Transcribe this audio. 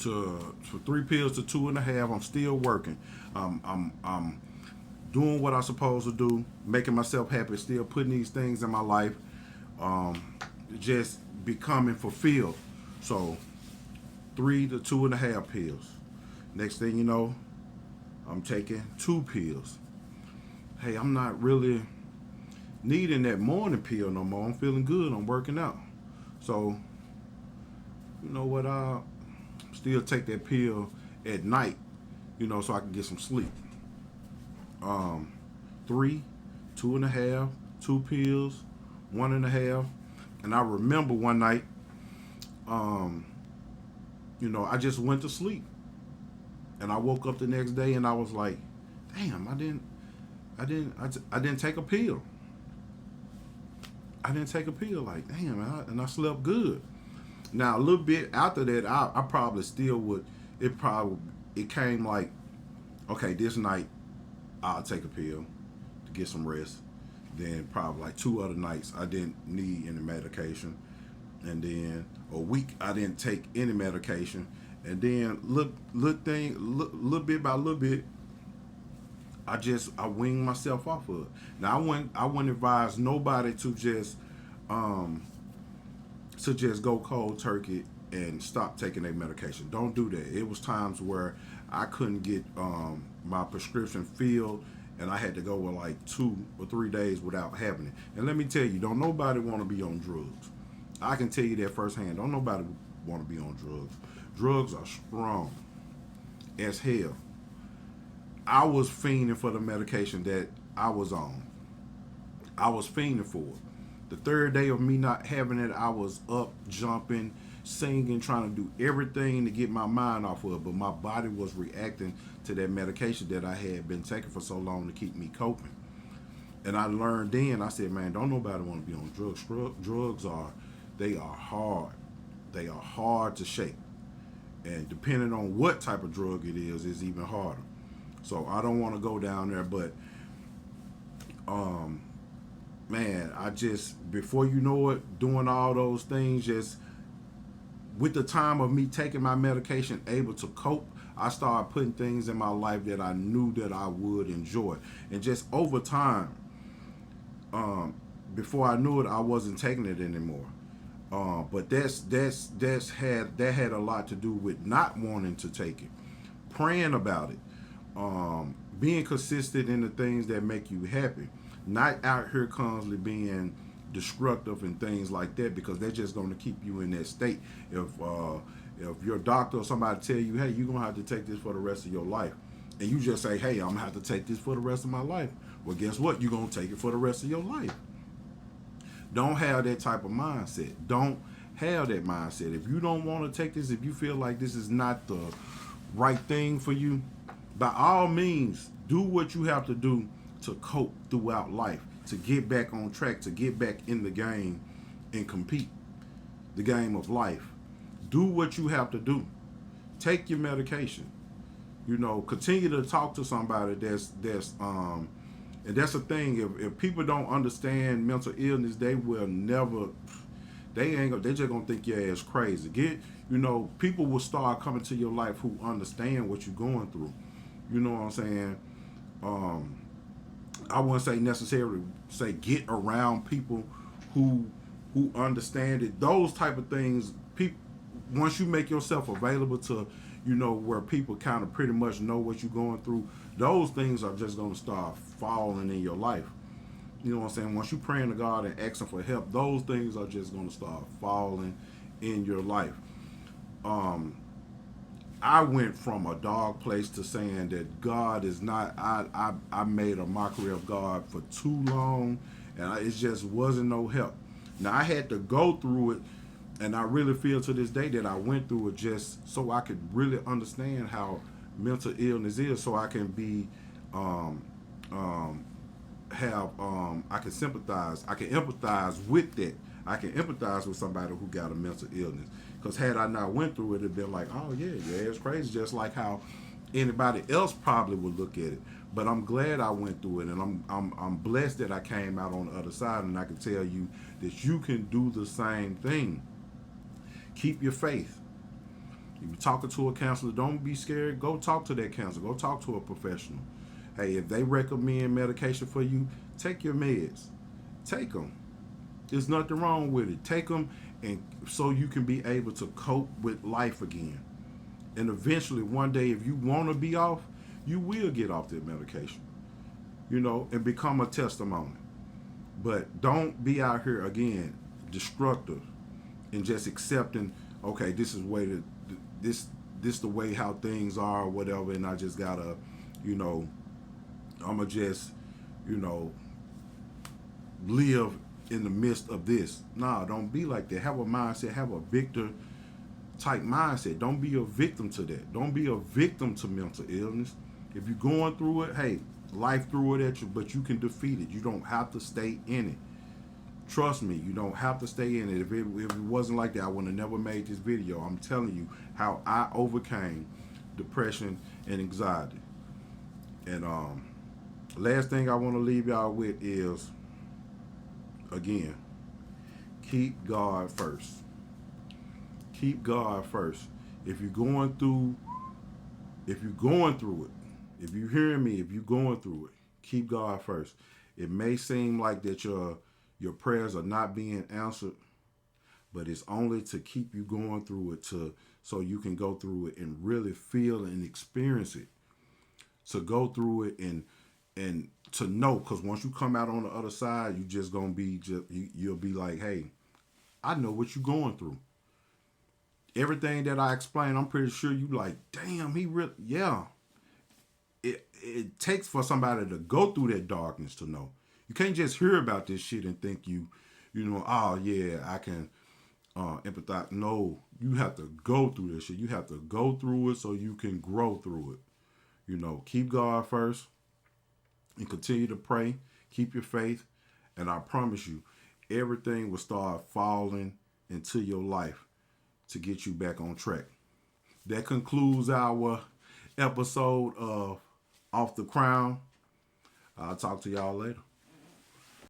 for 3 pills to 2.5. I'm still working. I'm doing what I'm supposed to do, making myself happy, still putting these things in my life, just becoming fulfilled. So 3 to 2.5 pills. Next thing you know, I'm taking 2 pills. Hey, I'm not really needing that morning pill no more. I'm feeling good. I'm working out. So, you know what? I still take that pill at night, so I can get some sleep. Um, 3, 2.5, 2 pills, 1.5. And I remember one night, um, I just went to sleep. And I woke up the next day and I was like, damn, I didn't take a pill. I didn't take a pill. Like, damn, and I slept good. Now a little bit after that, I probably still would. It came like, okay, this night I'll take a pill to get some rest. Then probably like 2 other nights I didn't need any medication, and then a week I didn't take any medication, and then little bit by little bit, I weaned myself off of it. Now I wouldn't advise nobody um to just go cold turkey and stop taking their medication. Don't do that. It was times where I couldn't get my prescription filled, and I had to go with like 2 or 3 days without having it. And let me tell you, don't nobody want to be on drugs. I can tell you that firsthand. Don't nobody want to be on drugs. Drugs are strong as hell. I was fiending for the medication that I was on. I was fiending for it. The third day of me not having it, I was up, jumping, singing, trying to do everything to get my mind off of it. But my body was reacting to that medication that I had been taking for so long to keep me coping. And I learned then, I said, man, don't nobody want to be on drugs. They are hard. They are hard to shake. And depending on what type of drug it is, it's even harder. So I don't want to go down there, but man, I just, before you know it, doing all those things, just with the time of me taking my medication, able to cope, I started putting things in my life that I knew that I would enjoy. And just over time, before I knew it, I wasn't taking it anymore. But that had a lot to do with not wanting to take it, praying about it, being consistent in the things that make you happy, not out here constantly being destructive and things like that, because they're just going to keep you in that state. If your doctor or somebody tell you, hey, you're going to have to take this for the rest of your life, and you just say, hey, I'm going to have to take this for the rest of my life, well, guess what? You're going to take it for the rest of your life. Don't have that type of mindset. Don't have that mindset. If you don't want to take this, if you feel like this is not the right thing for you, by all means, do what you have to do to cope throughout life, to get back on track, to get back in the game and compete the game of life. Do what you have to do. Take your medication. Continue to talk to somebody and that's the thing. If people don't understand mental illness, they will never. They just gonna think your ass crazy. People will start coming to your life who understand what you're going through. You know what I'm saying? I wouldn't say necessarily say get around people who understand it. Those type of things. People, once you make yourself available to, where people kind of pretty much know what you're going through, those things are just going to start falling in your life. You know what I'm saying? Once you praying to God and asking for help, those things are just going to start falling in your life. I went from a dark place to saying that God is not. I made a mockery of God for too long, and it just wasn't no help. Now I had to go through it, and I really feel to this day that I went through it just so I could really understand how mental illness is, so I can be, I can sympathize, I can empathize with that. I can empathize with somebody who got a mental illness. Because had I not went through it, it'd been like, oh yeah, it's crazy, just like how anybody else probably would look at it. But I'm glad I went through it, and I'm blessed that I came out on the other side, and I can tell you that you can do the same thing. Keep your faith. If you're talking to a counselor, don't be scared. Go talk to that counselor. Go talk to a professional. Hey, if they recommend medication for you, take your meds. Take them. There's nothing wrong with it. Take them, and so you can be able to cope with life again. And eventually, one day, if you want to be off, you will get off that medication, and become a testimony. But don't be out here again destructive and just accepting, okay, this is this the way how things are or whatever, and I just gotta, you know, I'ma just, you know, live in the midst of this. Nah, don't be like that. Have a mindset, have a victor type mindset. Don't be a victim to that. Don't be a victim to mental illness. If you're going through it, hey, life threw it at you, but you can defeat it. You don't have to stay in it. Trust me, you don't have to stay in it. If it wasn't like that, I would have never made this video. I'm telling you how I overcame depression and anxiety. And last thing I want to leave y'all with is, again, keep God first. Keep God first. If you're going through it, if you're hearing me, if you're going through it, keep God first. It may seem like that your prayers are not being answered, but it's only to keep you going through it, so you can go through it and really feel and experience it. To go through it and to know, because once you come out on the other side, you just gonna be you'll be like, hey, I know what you're going through. Everything that I explained, I'm pretty sure you like, damn, he really, yeah. It takes for somebody to go through that darkness to know. You can't just hear about this shit and think oh yeah, I can empathize. No, you have to go through this shit. You have to go through it so you can grow through it. Keep God first and continue to pray. Keep your faith, and I promise you, everything will start falling into your life to get you back on track. That concludes our episode of Off the Crown. I'll talk to y'all later.